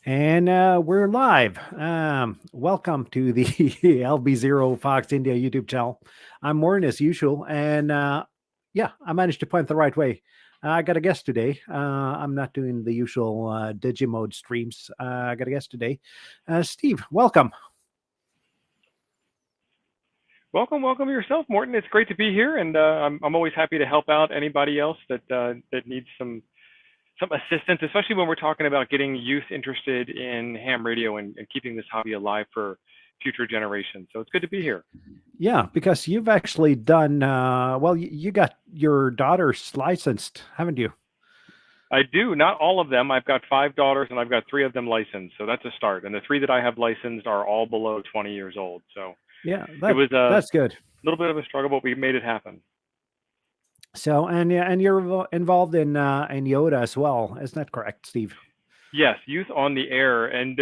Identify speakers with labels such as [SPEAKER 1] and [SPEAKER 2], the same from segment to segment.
[SPEAKER 1] And we're live. Welcome to the LB0 Fox India YouTube channel. I'm Warren as usual. And yeah, I managed to point the right way. I got a guest today. I'm not doing the usual Digimode streams. I got a guest today. Steve, welcome.
[SPEAKER 2] Welcome yourself, Morton. It's great to be here, and I'm always happy to help out anybody else that needs some assistance, especially when we're talking about getting youth interested in ham radio and keeping this hobby alive for future generations. So it's good to be here.
[SPEAKER 1] Yeah, because you've actually done, well, you got your daughters licensed, haven't you?
[SPEAKER 2] I do, not all of them. I've got 5 daughters, and I've got 3 of them licensed, so that's a start. And the 3 that I have licensed are all below 20 years old. So
[SPEAKER 1] Yeah,
[SPEAKER 2] it was a
[SPEAKER 1] that's good.
[SPEAKER 2] little bit of a struggle, but we made it happen.
[SPEAKER 1] So, and yeah, and you're involved in Yoda as well, isn't that correct, Steve?
[SPEAKER 2] Yes, Youth on the Air, and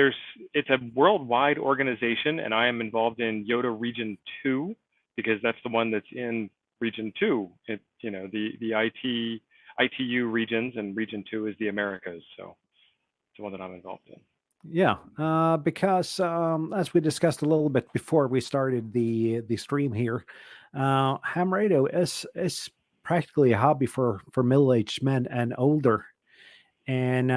[SPEAKER 2] it's a worldwide organization, and I am involved in Yoda Region 2 because that's the one that's in Region 2. The ITU regions, and Region 2 is the Americas. So it's the one that I'm involved in.
[SPEAKER 1] Yeah, because as we discussed a little bit before we started the stream here, ham radio is practically a hobby for middle-aged men and older, and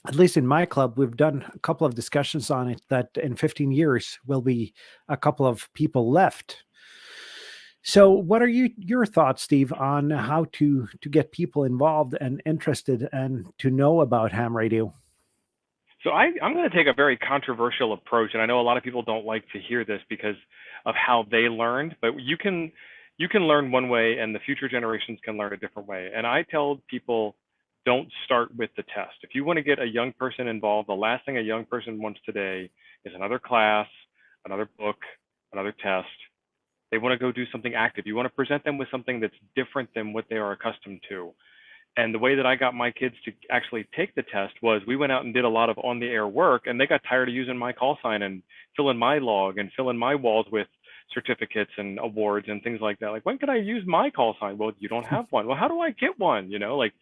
[SPEAKER 1] at least in my club, we've done a couple of discussions on it that in 15 years will be a couple of people left. So, what are your thoughts, Steve, on how to get people involved and interested and to know about ham radio?
[SPEAKER 2] So I'm going to take a very controversial approach, and I know a lot of people don't like to hear this because of how they learned, but you can learn one way, and the future generations can learn a different way. And I tell people, don't start with the test. If you want to get a young person involved, the last thing a young person wants today is another class, another book, another test. They want to go do something active. You want to present them with something that's different than what they are accustomed to. And the way that I got my kids to actually take the test was we went out and did a lot of on the air work, and they got tired of using my call sign and filling my log and filling my walls with certificates and awards and things like that. Like, when can I use my call sign? Well, you don't have one. Well, how do I get one? Like,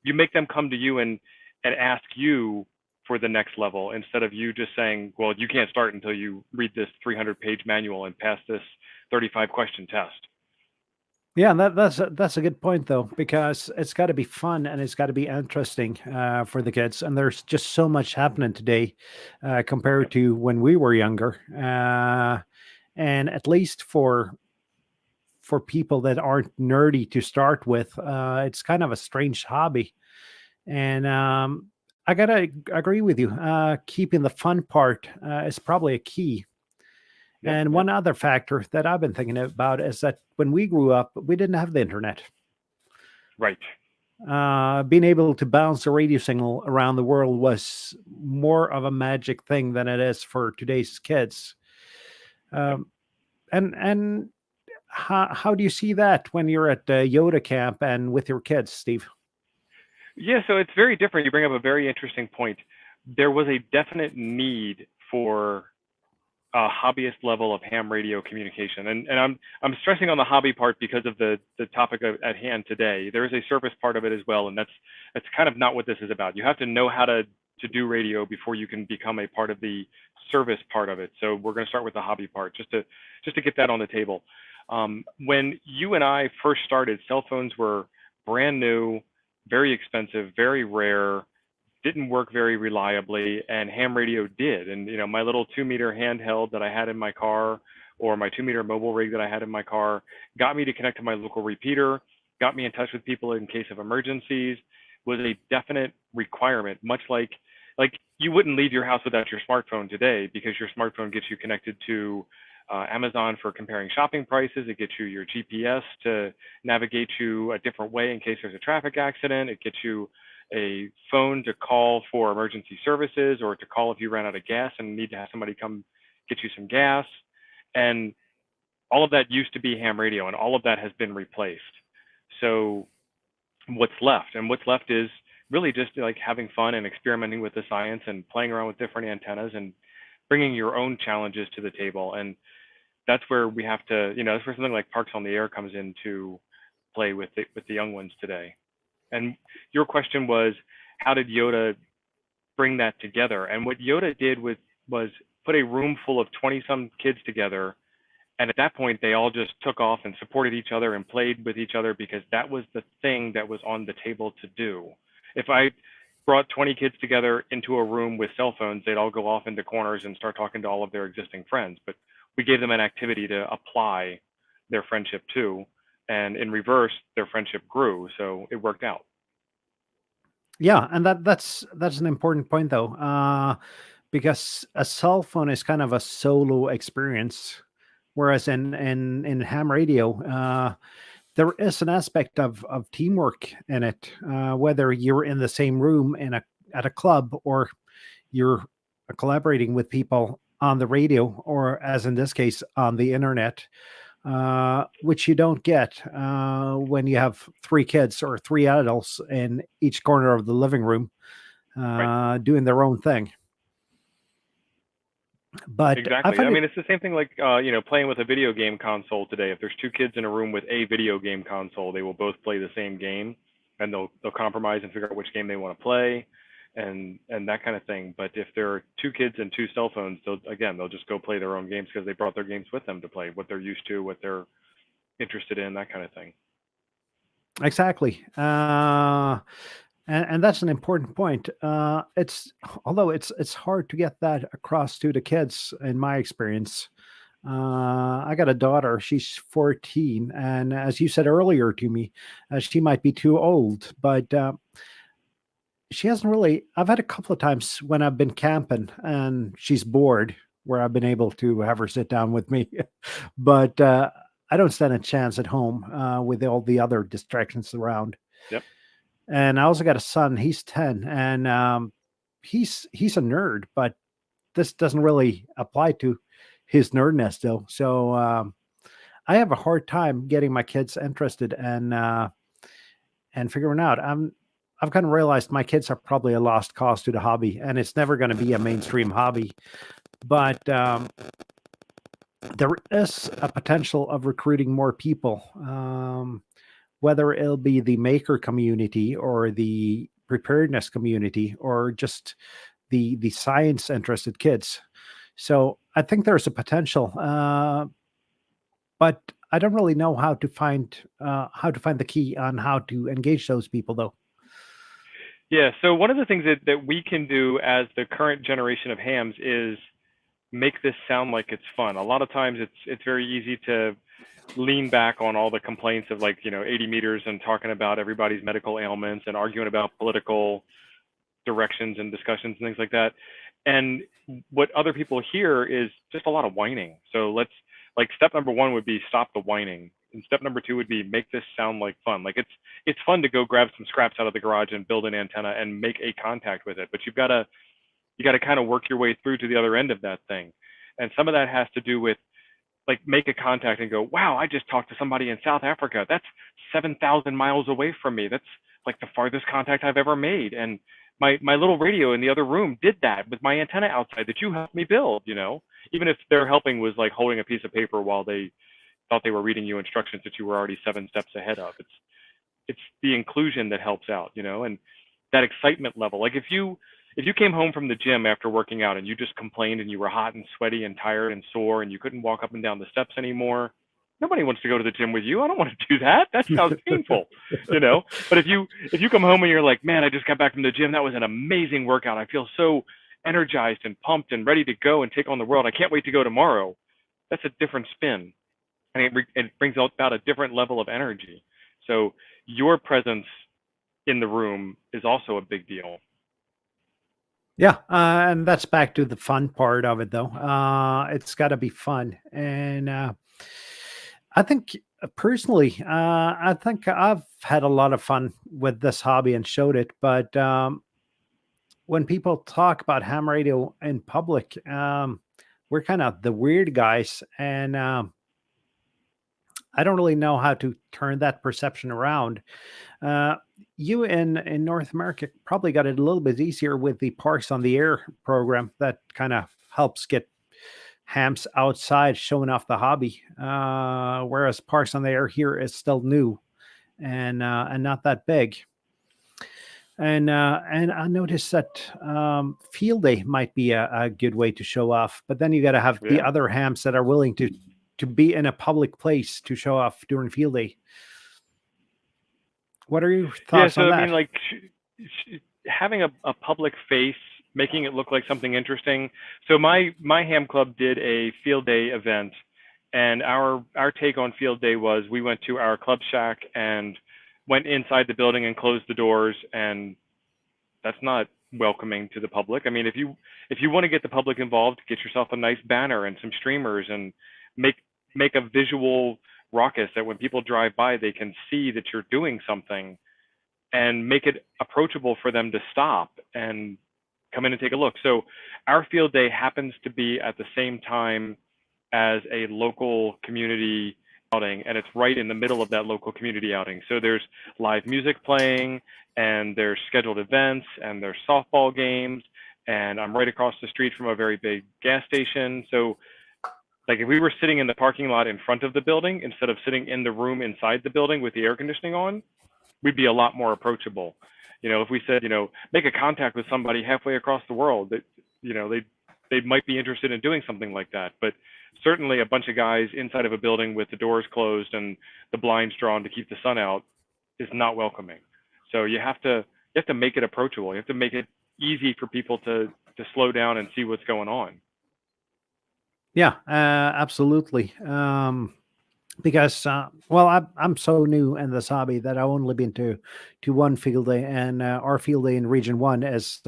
[SPEAKER 2] you make them come to you and ask you for the next level instead of you just saying, well, you can't start until you read this 300-page manual and pass this 35-question test.
[SPEAKER 1] Yeah, and that's a good point though, because it's got to be fun and it's got to be interesting for the kids. And there's just so much happening today compared
[SPEAKER 2] Yep.
[SPEAKER 1] to when we were younger. And at least for people that aren't nerdy to start with, it's kind of a strange hobby. And I gotta agree with you. Keeping the fun part is probably a key.
[SPEAKER 2] Yep.
[SPEAKER 1] And
[SPEAKER 2] Yep.
[SPEAKER 1] one other factor that I've been thinking about is that when we grew up, we didn't have the internet.
[SPEAKER 2] Right.
[SPEAKER 1] Being able to bounce a radio signal around the world was more of a magic thing than it is for today's kids.
[SPEAKER 2] Yep.
[SPEAKER 1] Um, and how do you see that when you're at Yoda camp and with your kids, Steve?
[SPEAKER 2] Yeah, so it's very different. You bring up a very interesting point. There was a definite need for a hobbyist level of ham radio communication, and I'm stressing on the hobby part because of the topic at hand today. There is a service part of it as well, and that's kind of not what this is about. You have to know how to do radio before you can become a part of the service part of it. So we're going to start with the hobby part, just to get that on the table. When you and I first started, cell phones were brand new, very expensive, very rare, didn't work very reliably, and ham radio did. And my little 2-meter handheld that I had in my car, or my 2-meter mobile rig that I had in my car, got me to connect to my local repeater, got me in touch with people in case of emergencies, was a definite requirement. Much like you wouldn't leave your house without your smartphone today, because your smartphone gets you connected to Amazon for comparing shopping prices. It gets you your GPS to navigate you a different way in case there's a traffic accident. It gets you a phone to call for emergency services, or to call if you ran out of gas and need to have somebody come get you some gas. And all of that used to be ham radio, and all of that has been replaced. So what's left? And what's left is really just like having fun and experimenting with the science and playing around with different antennas and bringing your own challenges to the table. And that's where we have to, that's where something like Parks on the Air comes into play with the young ones today. And your question was, how did Yoda bring that together. And what Yoda did was put a room full of 20 some kids together. And at that point, they all just took off and supported each other and played with each other because that was the thing that was on the table to do. If I brought 20 kids together into a room with cell phones, they'd all go off into corners and start talking to all of their existing friends. But we gave them an activity to apply their friendship to. And in reverse, their friendship grew. So it worked out.
[SPEAKER 1] Yeah, and that's an important point though, because a cell phone is kind of a solo experience, whereas in ham radio, there is an aspect of teamwork in it, whether you're in the same room at a club or you're collaborating with people on the radio or, as in this case, on the internet, which you don't get when you have three kids or three adults in each corner of the living room
[SPEAKER 2] Right.
[SPEAKER 1] doing their own thing. But I
[SPEAKER 2] Exactly.
[SPEAKER 1] find
[SPEAKER 2] I
[SPEAKER 1] it
[SPEAKER 2] mean, it's the same thing like, playing with a video game console today. If there's two kids in a room with a video game console, they will both play the same game, and they'll compromise and figure out which game they want to play, and that kind of thing. But if there are two kids and two cell phones, they'll just go play their own games because they brought their games with them to play what they're used to, what they're interested in, that kind of thing.
[SPEAKER 1] exactly. And that's an important point. It's although it's hard to get that across to the kids, in my experience. I got a daughter; she's 14, and as you said earlier to me, she might be too old, but she hasn't really. I've had a couple of times when I've been camping and she's bored, where I've been able to have her sit down with me, but I don't stand a chance at home with all the other distractions around.
[SPEAKER 2] Yep.
[SPEAKER 1] And I also got a son. He's 10, and he's a nerd, but this doesn't really apply to his nerdness, though. So I have a hard time getting my kids interested and figuring out. I've kind of realized my kids are probably a lost cause to the hobby, and it's never going to be a mainstream hobby. But there is a potential of recruiting more people. Whether it'll be the maker community or the preparedness community or just the science interested kids. So I think there's a potential, but I don't really know how to find the key on how to engage those people, though.
[SPEAKER 2] Yeah. So one of the things that we can do as the current generation of hams is make this sound like it's fun. A lot of times it's very easy to lean back on all the complaints of 80 meters and talking about everybody's medical ailments and arguing about political directions and discussions and things like that. And what other people hear is just a lot of whining. So step number one would be stop the whining. And step number two would be make this sound like fun. Like it's fun to go grab some scraps out of the garage and build an antenna and make a contact with it. But you got to kind of work your way through to the other end of that thing. And some of that has to do with make a contact and go, wow, I just talked to somebody in South Africa. That's 7,000 miles away from me. That's like the farthest contact I've ever made. And my little radio in the other room did that with my antenna outside that you helped me build, even if their helping was like holding a piece of paper while they thought they were reading you instructions that you were already 7 steps ahead of. It's the inclusion that helps out, and that excitement level. Like if you came home from the gym after working out and you just complained and you were hot and sweaty and tired and sore and you couldn't walk up and down the steps anymore, nobody wants to go to the gym with you. I don't want to do that. That sounds painful, But if you come home and you're like, man, I just got back from the gym. That was an amazing workout. I feel so energized and pumped and ready to go and take on the world. I can't wait to go tomorrow. That's a different spin. And it brings about a different level of energy. So your presence in the room is also a big deal.
[SPEAKER 1] Yeah, and that's back to the fun part of it, though. It's got to be fun, and I think personally, I think I've had a lot of fun with this hobby and showed it. But when people talk about ham radio in public, we're kind of the weird guys, and I don't really know how to turn that perception around. You in North America probably got it a little bit easier with the Parks on the Air program that kind of helps get hams outside showing off the hobby. Whereas Parks on the Air here is still new and not that big. And I noticed that field day might be a good way to show off, but then you got to have the
[SPEAKER 2] Yeah.
[SPEAKER 1] other hams that are willing to be in a public place to show off during field day. What are your
[SPEAKER 2] Yeah.
[SPEAKER 1] thoughts
[SPEAKER 2] So
[SPEAKER 1] on
[SPEAKER 2] I
[SPEAKER 1] that?
[SPEAKER 2] mean, like having a public face, making it look like something interesting. So my ham club did a field day event, and our take on field day was we went to our club shack and went inside the building and closed the doors, and that's not welcoming to the public. I mean, if you want to get the public involved, get yourself a nice banner and some streamers and make make a visual raucous that when people drive by they can see that you're doing something, and make it approachable for them to stop and come in and take a look. So our field day happens to be at the same time as a local community outing, and it's right in the middle of that local community outing. So there's live music playing, and there's scheduled events, and there's softball games, and I'm right across the street from a very big gas station. So like if we were sitting in the parking lot in front of the building instead of sitting in the room inside the building with the air conditioning on, we'd be a lot more approachable. If we said, make a contact with somebody halfway across the world, that they might be interested in doing something like that. But certainly a bunch of guys inside of a building with the doors closed and the blinds drawn to keep the sun out is not welcoming. So you have to make it approachable. You have to make it easy for people to slow down and see what's going on.
[SPEAKER 1] Yeah, absolutely. Because well, I'm so new in this hobby that I've only been to one field day, and our field day in Region One is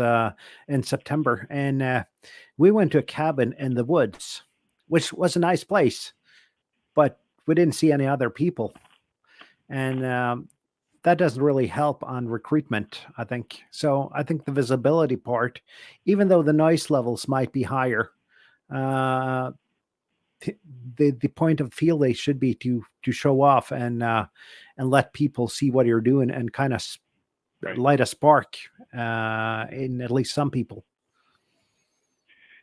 [SPEAKER 1] in September, and we went to a cabin in the woods, which was a nice place, but we didn't see any other people, and that doesn't really help on recruitment, I think. So I think the visibility part, even though the noise levels might be higher, uh, the point of field day should be to show off and let people see what you're doing and kind of
[SPEAKER 2] Right.
[SPEAKER 1] light a spark in at least some people.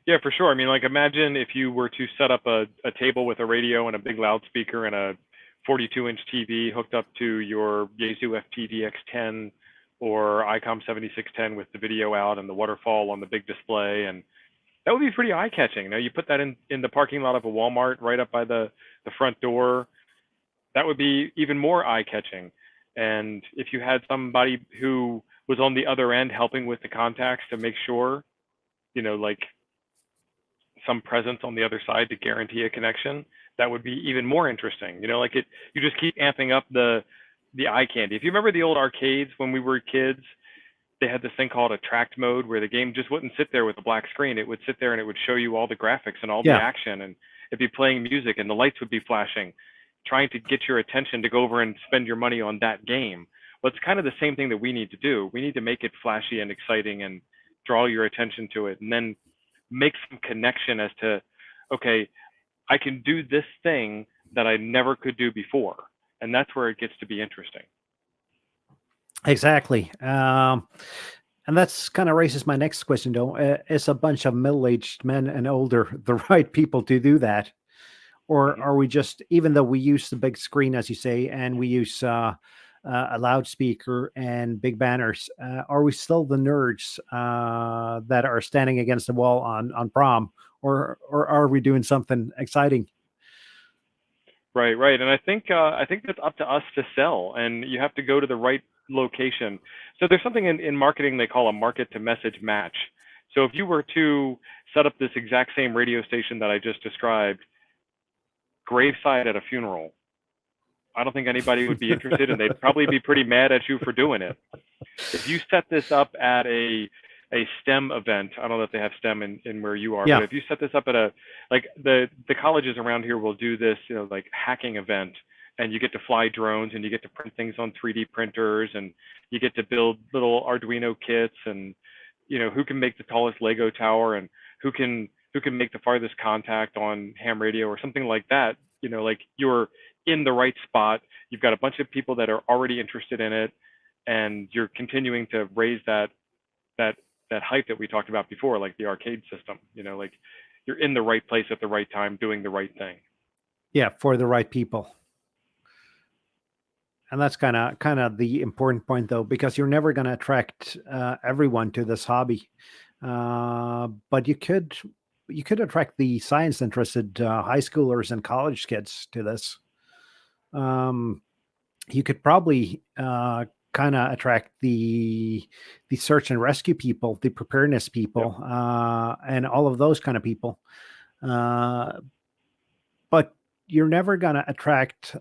[SPEAKER 2] Yeah, for sure. I mean, like imagine if you were to set up a table with a radio and a big loudspeaker and a 42-inch TV hooked up to your Yaesu FPDX10 or ICOM 7610 with the video out and the waterfall on the big display, and that would be pretty eye-catching. Now you put that in the parking lot of a Walmart right up by the front door, that would be even more eye-catching. And if you had somebody who was on the other end helping with the contacts to make sure, like some presence on the other side to guarantee a connection, that would be even more interesting. Like you just keep amping up the eye candy. If you remember the old arcades when we were kids, they had this thing called attract mode where the game just wouldn't sit there with a black screen. It would sit there and it would show you all the graphics and all the
[SPEAKER 1] Yeah.
[SPEAKER 2] action, and it'd be playing music and the lights would be flashing, trying to get your attention to go over and spend your money on that game. Well, it's kind of the same thing that we need to do. We need to make it flashy and exciting and draw your attention to it, and then make some connection as to, okay, I can do this thing that I never could do before. And that's where it gets to be interesting.
[SPEAKER 1] Exactly. And that's kind of raises my next question, though. Is a bunch of middle-aged men and older the right people to do that? Or
[SPEAKER 2] Mhm.
[SPEAKER 1] are we just, even though we use the big screen, as you say, and we use a loudspeaker and big banners, are we still the nerds that are standing against the wall on prom? Or are we doing something exciting?
[SPEAKER 2] Right, right. And I think that's up to us to sell, and you have to go to the right location. So there's something in marketing they call a market to message match. So if you were to set up this exact same radio station that I just described, graveside at a funeral, I don't think anybody would be interested, and they'd probably be pretty mad at you for doing it. If you set this up at a STEM event, I don't know if they have STEM in where you are,
[SPEAKER 1] Yeah.
[SPEAKER 2] but if you set this up at a, like the colleges around here will do this, like hacking event, and you get to fly drones and you get to print things on 3D printers and you get to build little Arduino kits, and who can make the tallest Lego tower and who can make the farthest contact on ham radio or something like that. Like you're in the right spot. You've got a bunch of people that are already interested in it, and you're continuing to raise that hype that we talked about before, like the arcade system. Like you're in the right place at the right time, doing the right thing.
[SPEAKER 1] Yeah, for the right people. that's kind of the important point, though, because you're never going to attract everyone to this hobby. But you could attract the science interested high schoolers and college kids to this. Um, you could probably kind of attract the search and rescue people, the preparedness
[SPEAKER 2] Yep.
[SPEAKER 1] people, and all of those kind of people. Uh, but you're never going to attract,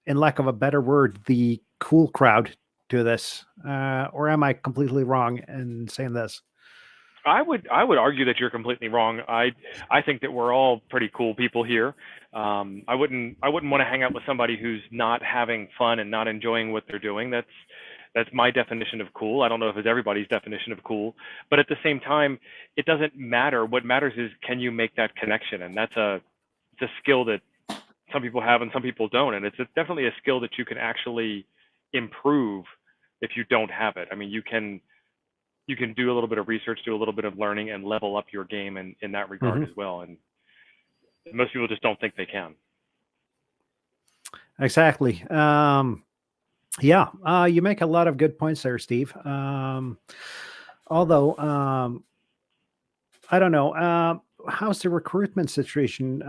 [SPEAKER 1] in lack of a better word, the cool crowd to this. Or am I completely wrong in saying this?
[SPEAKER 2] I would argue that you're completely wrong. I think that we're all pretty cool people here. I wouldn't want to hang out with somebody who's not having fun and not enjoying what they're doing. That's my definition of cool. I don't know if it's everybody's definition of cool, but at the same time, it doesn't matter. What matters is, can you make that connection? And it's a skill that some people have and some people don't. And definitely a skill that you can actually improve if you don't have it. I mean, you can do a little bit of research, do a little bit of learning, and level up your game in that regard
[SPEAKER 1] Hmm.
[SPEAKER 2] as well. And most people just don't think they can.
[SPEAKER 1] Exactly. Yeah, you make a lot of good points there, Steve. Although I don't know. How's the recruitment situation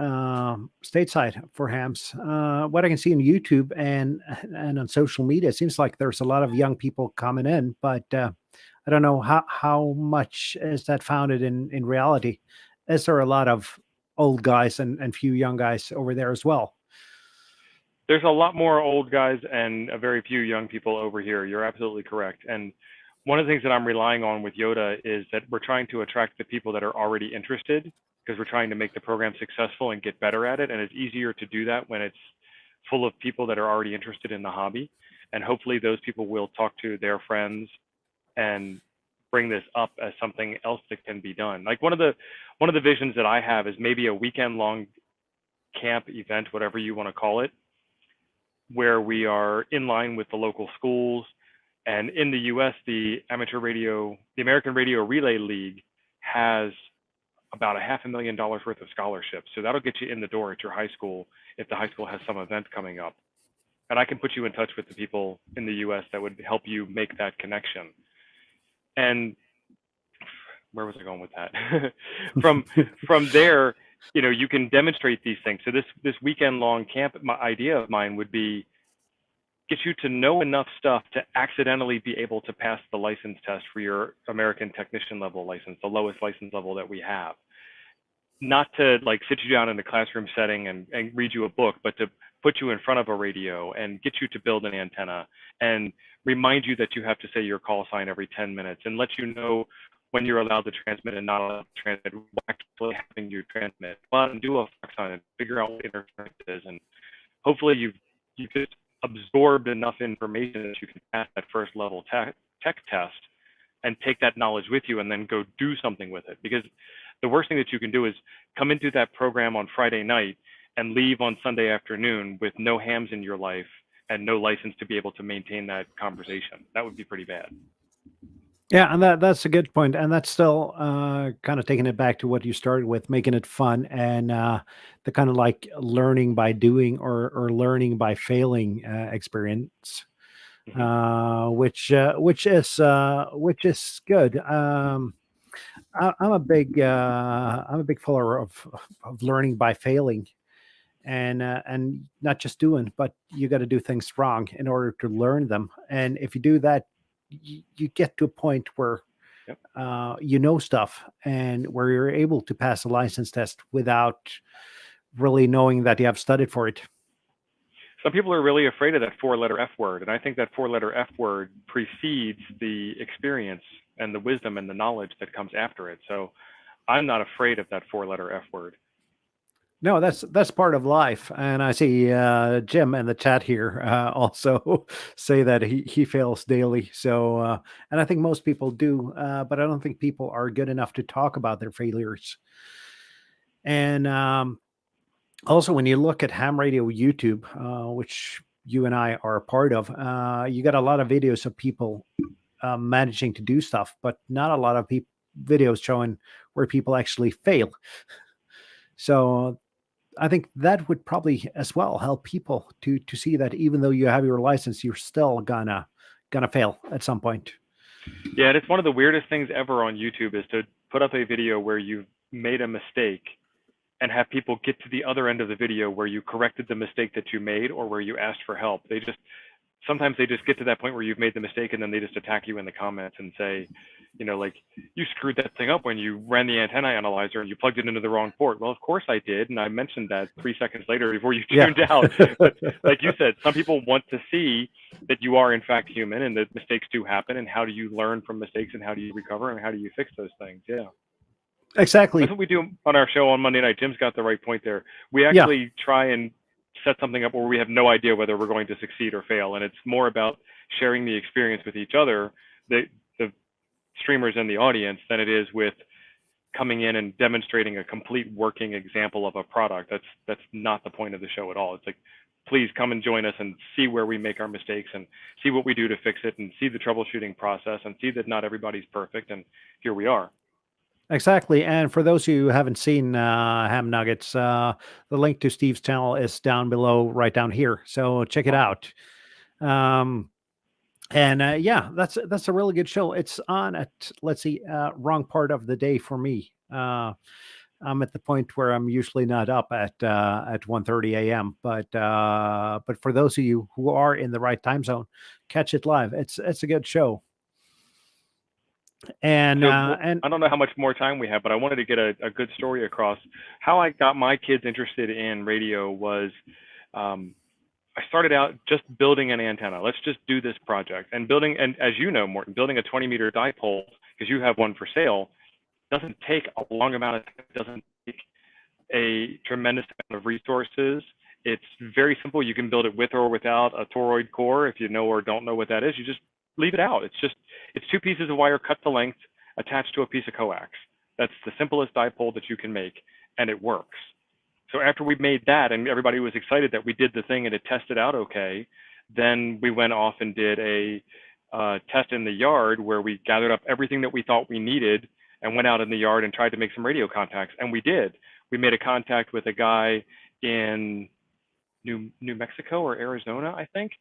[SPEAKER 1] stateside for hams? What I can see on YouTube and on social media, it seems like there's a lot of young people coming in, but I don't know how much is that founded in reality. Is there a lot of old guys and few young guys over there as well?
[SPEAKER 2] There's a lot more old guys and a very few young people over here. You're absolutely correct. And one of the things that I'm relying on with Yoda is that we're trying to attract the people that are already interested, because we're trying to make the program successful and get better at it. And it's easier to do that when it's full of people that are already interested in the hobby. And hopefully those people will talk to their friends and bring this up as something else that can be done. Like one of the visions that I have is maybe a weekend long camp event, whatever you want to call it, where we are in line with the local schools. And in the US, the American Radio Relay League has about a $500,000 worth of scholarships. So that'll get you in the door at your high school if the high school has some event coming up. And I can put you in touch with the people in the US that would help you make that connection. And where was I going with that? from there, you can demonstrate these things. So this weekend long camp, my idea of mine would be get you to know enough stuff to accidentally be able to pass the license test for your American technician level license, the lowest license level that we have. Not to like sit you down in a classroom setting and read you a book, but to put you in front of a radio and get you to build an antenna and remind you that you have to say your call sign every 10 minutes and let you know when you're allowed to transmit and not allowed to transmit, actually having you transmit. Go out and do a Fox sign and figure out what interference is. And hopefully you've just absorbed enough information that you can pass that first level tech test and take that knowledge with you and then go do something with it. Because the worst thing that you can do is come into that program on Friday night and leave on Sunday afternoon with no hams in your life and no license to be able to maintain that conversation. That would be pretty bad.
[SPEAKER 1] Yeah, and that's a good point, and that's still kind of taking it back to what you started with, making it fun and the kind of like learning by doing or learning by failing experience,
[SPEAKER 2] Mm-hmm.
[SPEAKER 1] which is good. I'm a big follower of learning by failing, and not just doing, but you got to do things wrong in order to learn them. And if you do that, you get to a point where
[SPEAKER 2] Yep.
[SPEAKER 1] you know stuff and where you're able to pass a license test without really knowing that you have studied for it.
[SPEAKER 2] Some people are really afraid of that four-letter F word, and I think that four-letter F word precedes the experience and the wisdom and the knowledge that comes after it. So I'm not afraid of that four-letter F word.
[SPEAKER 1] No, that's part of life, and I see Jim in the chat here also say that he fails daily. So, and I think most people do, but I don't think people are good enough to talk about their failures. And also, when you look at Ham Radio YouTube, which you and I are a part of, you got a lot of videos of people managing to do stuff, but not a lot of videos showing where people actually fail. So I think that would probably as well help people to see that even though you have your license, you're still gonna fail at some point.
[SPEAKER 2] Yeah, and it's one of the weirdest things ever on YouTube is to put up a video where you've made a mistake and have people get to the other end of the video where you corrected the mistake that you made or where you asked for help. Sometimes they just get to that point where you've made the mistake and then they just attack you in the comments and say, like, you screwed that thing up when you ran the antenna analyzer and you plugged it into the wrong port. Well, of course I did, and I mentioned that 3 seconds later before you tuned out. But like you said, some people want to see that you are in fact human and that mistakes do happen, and how do you learn from mistakes and how do you recover and how do you fix those things? Yeah.
[SPEAKER 1] Exactly.
[SPEAKER 2] That's what we do on our show on Monday night. Jim's got the right point there. We actually try and set something up where we have no idea whether we're going to succeed or fail. And it's more about sharing the experience with each other, the streamers and the audience, than it is with coming in and demonstrating a complete working example of a product. That's not the point of the show at all. It's like, please come and join us and see where we make our mistakes and see what we do to fix it and see the troubleshooting process and see that not everybody's perfect. And here we are.
[SPEAKER 1] Exactly. And for those of you who haven't seen Ham Nuggets, the link to Steve's channel is down below, right down here. So check it out. Yeah, that's a really good show. It's on at, let's see, wrong part of the day for me. I'm at the point where I'm usually not up at 1:30 a.m. But for those of you who are in the right time zone, catch it live. It's a good show. And
[SPEAKER 2] I don't know how much more time we have, but I wanted to get a good story across. How I got my kids interested in radio was, I started out just building an antenna. Let's just do this project. And as you know, Morten, building a 20-meter dipole, because you have one for sale, doesn't take a long amount of time. It doesn't take a tremendous amount of resources. It's very simple. You can build it with or without a toroid core. If you know or don't know what that is, you just leave it out. It's 2 pieces of wire cut to length attached to a piece of coax. That's the simplest dipole that you can make, and it works. So after we made that and everybody was excited that we did the thing and it tested out okay, then we went off and did a test in the yard where we gathered up everything that we thought we needed and went out in the yard and tried to make some radio contacts. And we did. We made a contact with a guy in New Mexico or Arizona, I think,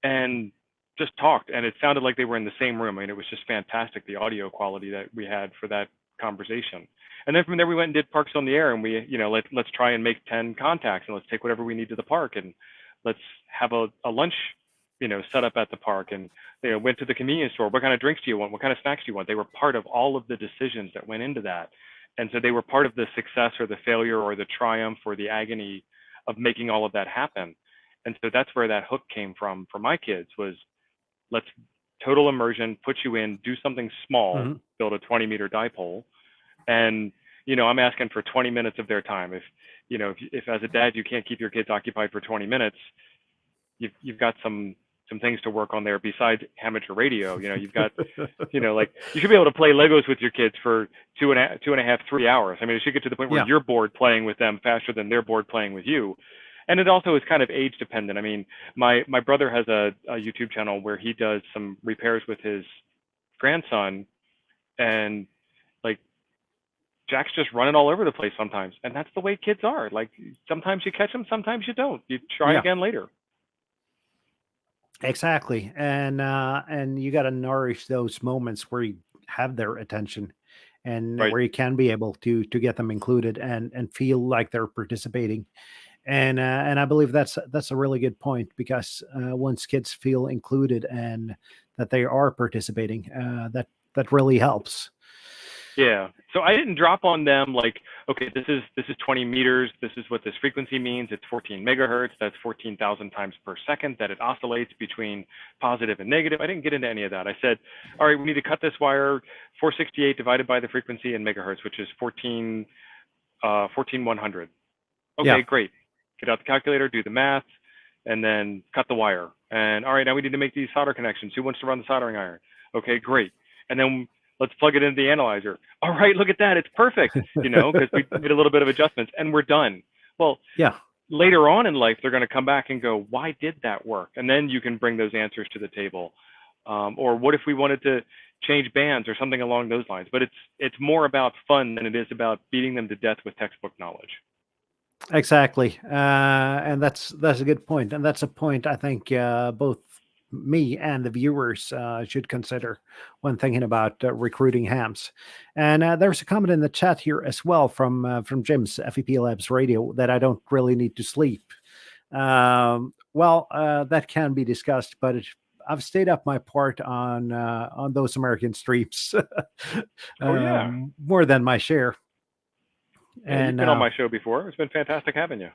[SPEAKER 2] and just talked. And it sounded like they were in the same room. I mean, it was just fantastic, the audio quality that we had for that conversation. And then from there, we went and did Parks on the Air, and we, let's try and make 10 contacts, and let's take whatever we need to the park, and let's have a lunch, set up at the park, and went to the convenience store. What kind of drinks do you want? What kind of snacks do you want? They were part of all of the decisions that went into that. And so they were part of the success or the failure or the triumph or the agony of making all of that happen. And so that's where that hook came from for my kids, was let's total immersion, put you in, do something small, build a 20-meter dipole. And, I'm asking for 20 minutes of their time. If as a dad, you can't keep your kids occupied for 20 minutes, you've got some things to work on there besides amateur radio. You've got, like, you should be able to play Legos with your kids for 2.5, 3 hours. I mean, it should get to the point where you're bored playing with them faster than they're bored playing with you. And it also is kind of age dependent. I mean, my brother has a YouTube channel where he does some repairs with his grandson, and like, Jack's just running all over the place sometimes. And that's the way kids are. Like, sometimes you catch them, sometimes you don't. You try again later.
[SPEAKER 1] Exactly. And you got to nourish those moments where you have their attention, and where you can be able to get them included and feel like they're participating. And I believe that's a really good point, because once kids feel included and that they are participating, that really helps.
[SPEAKER 2] Yeah. So I didn't drop on them like, okay, this is 20 meters. This is what this frequency means. It's 14 megahertz. That's 14,000 times per second that it oscillates between positive and negative. I didn't get into any of that. I said, all right, we need to cut this wire 468 divided by the frequency in megahertz, which is 14,100. Okay, great. Get out the calculator, do the math, and then cut the wire. And all right, now we need to make these solder connections. Who wants to run the soldering iron? Okay, great. And then let's plug it into the analyzer. All right, look at that. It's perfect, because we did a little bit of adjustments and we're done. Well, later on in life, they're going to come back and go, why did that work? And then you can bring those answers to the table. Or what if we wanted to change bands or something along those lines? But it's more about fun than it is about beating them to death with textbook knowledge.
[SPEAKER 1] Exactly, and that's a good point, and that's a point I think both me and the viewers should consider when thinking about recruiting hams. And there's a comment in the chat here as well from Jim's FEP Labs Radio that I don't really need to sleep. Well, that can be discussed, but I've stayed up my part on those American streams
[SPEAKER 2] Oh yeah,
[SPEAKER 1] more than my share.
[SPEAKER 2] yeah. You've
[SPEAKER 1] And
[SPEAKER 2] been on my show before. It's been fantastic having you.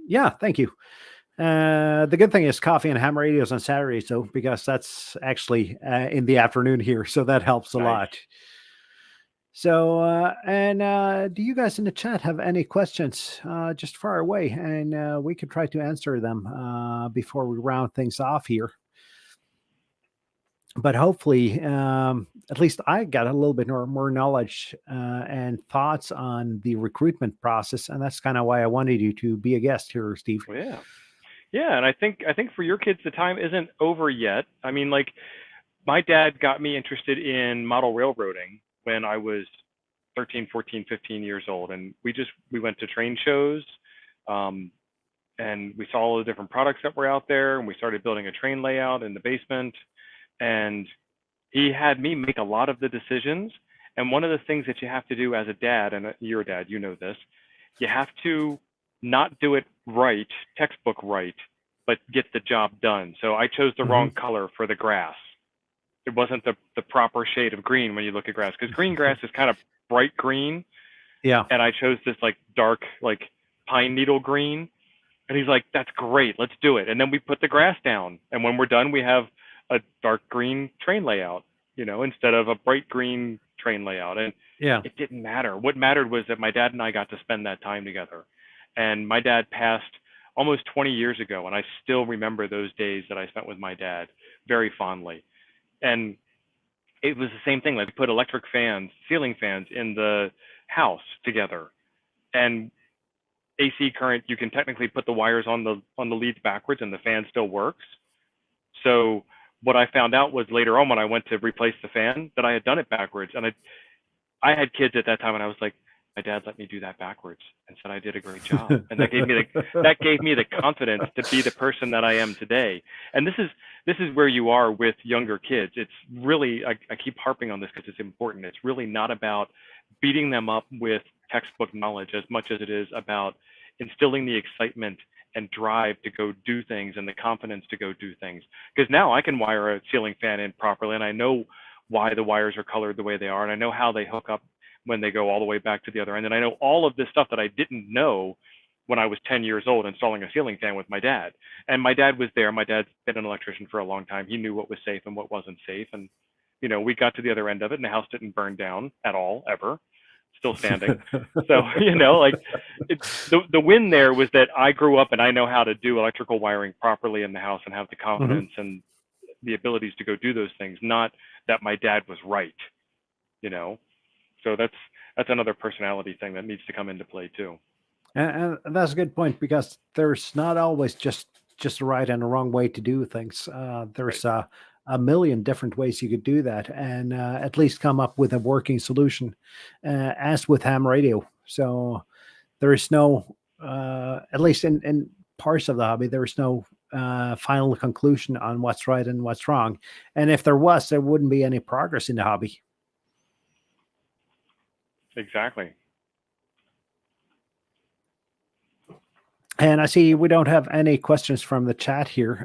[SPEAKER 1] yeah, thank you. The good thing is coffee and ham radios on Saturdays, though, because that's actually in the afternoon here, so that helps a
[SPEAKER 2] Nice.
[SPEAKER 1] lot. So, do you guys in the chat have any questions? Just far away, and we can try to answer them before we round things off here. But hopefully, at least I got a little bit more knowledge and thoughts on the recruitment process, and that's kind of why I wanted you to be a guest here, Steve.
[SPEAKER 2] Well, yeah. Yeah, and I think for your kids the time isn't over yet. I mean, like my dad got me interested in model railroading when I was 13, 14, 15 years old, and we went to train shows, um, and we saw all the different products that were out there, and we started building a train layout in the basement, and he had me make a lot of the decisions. And one of the things that you have to do as a dad, and you're a dad, you know this, you have to not do it right, textbook right, but get the job done. So I chose the wrong color for the grass. It wasn't the proper shade of green when you look at grass, because green grass is kind of bright green.
[SPEAKER 1] Yeah.
[SPEAKER 2] And I chose this like dark, like pine needle green. And he's like, that's great, let's do it. And then we put the grass down. And when we're done, we have a dark green train layout, instead of a bright green train layout. And
[SPEAKER 1] Yeah.
[SPEAKER 2] it didn't matter. What mattered was that my dad and I got to spend that time together. And my dad passed almost 20 years ago, and I still remember those days that I spent with my dad very fondly. And it was the same thing. Like we put electric fans, ceiling fans in the house together, and AC current. You can technically put the wires on the leads backwards, and the fan still works. So what I found out was later on when I went to replace the fan that I had done it backwards, and I had kids at that time, and I was like, my dad let me do that backwards and said I did a great job, and that gave me the confidence to be the person that I am today. And this is where you are with younger kids. It's really, I keep harping on this because it's important. It's really not about beating them up with textbook knowledge as much as it is about instilling the excitement and drive to go do things and the confidence to go do things. Because now I can wire a ceiling fan in properly, and I know why the wires are colored the way they are, and I know how they hook up when they go all the way back to the other end. And I know all of this stuff that I didn't know when I was 10 years old installing a ceiling fan with my dad. And my dad was there. My dad's been an electrician for a long time. He knew what was safe and what wasn't safe. And, we got to the other end of it, and the house didn't burn down at all, ever. Still standing. So, like the win there was that I grew up and I know how to do electrical wiring properly in the house and have the confidence and the abilities to go do those things, not that my dad was right, So that's another personality thing that needs to come into play too.
[SPEAKER 1] And that's a good point, because there's not always just a right and a wrong way to do things. There's
[SPEAKER 2] Right.
[SPEAKER 1] A million different ways you could do that, and at least come up with a working solution, as with ham radio. So there is no, at least in parts of the hobby, there is no final conclusion on what's right and what's wrong. And if there was, there wouldn't be any progress in the hobby.
[SPEAKER 2] Exactly.
[SPEAKER 1] And I see we don't have any questions from the chat here.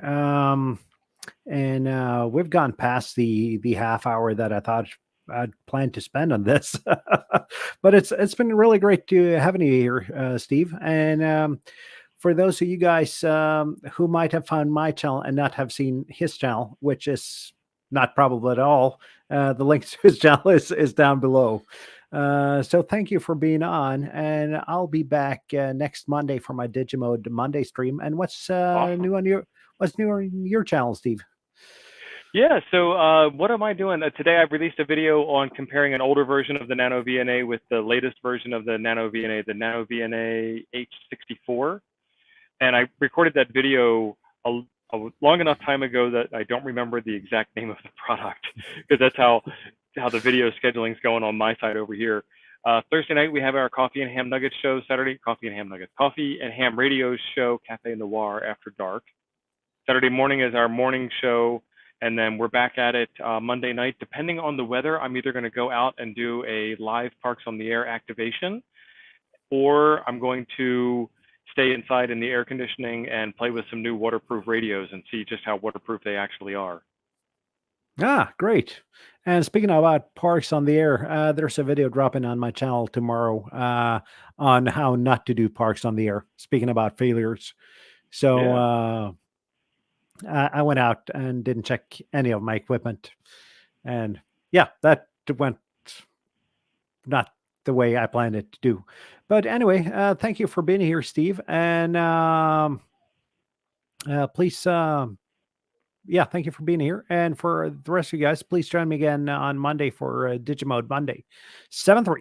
[SPEAKER 1] And we've gone past the half hour that I thought I'd planned to spend on this. But it's been really great to having you here, Steve. And for those of you guys who might have found my channel and not have seen his channel, which is not probable at all, the link to his channel is down below. So thank you for being on, and I'll be back next Monday for my Digimode Monday stream. And what's
[SPEAKER 2] Awesome.
[SPEAKER 1] new on your channel, Steve?
[SPEAKER 2] Yeah, so what am I doing? Today I released a video on comparing an older version of the Nano VNA with the latest version of the Nano VNA, the Nano VNA H64. And I recorded that video a long enough time ago that I don't remember the exact name of the product, because that's how the video scheduling's going on my side over here. Thursday night, we have our Coffee and Ham Nuggets show. Saturday, Coffee and Ham Radio show, Cafe Noir After Dark. Saturday morning is our morning show, and then we're back at it Monday night. Depending on the weather, I'm either going to go out and do a live Parks on the Air activation, or I'm going to stay inside in the air conditioning and play with some new waterproof radios and see just how waterproof they actually are.
[SPEAKER 1] Ah, great. And speaking about Parks on the Air, there's a video dropping on my channel tomorrow on how not to do Parks on the Air, speaking about failures. So
[SPEAKER 2] Yeah.
[SPEAKER 1] I went out and didn't check any of my equipment. And yeah, that went not the way I planned it to do. But anyway, thank you for being here, Steve. And please, yeah, thank you for being here. And for the rest of you guys, please join me again on Monday for Digimode Monday, 7-3.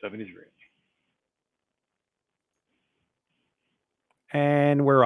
[SPEAKER 2] 73.
[SPEAKER 1] And we're off.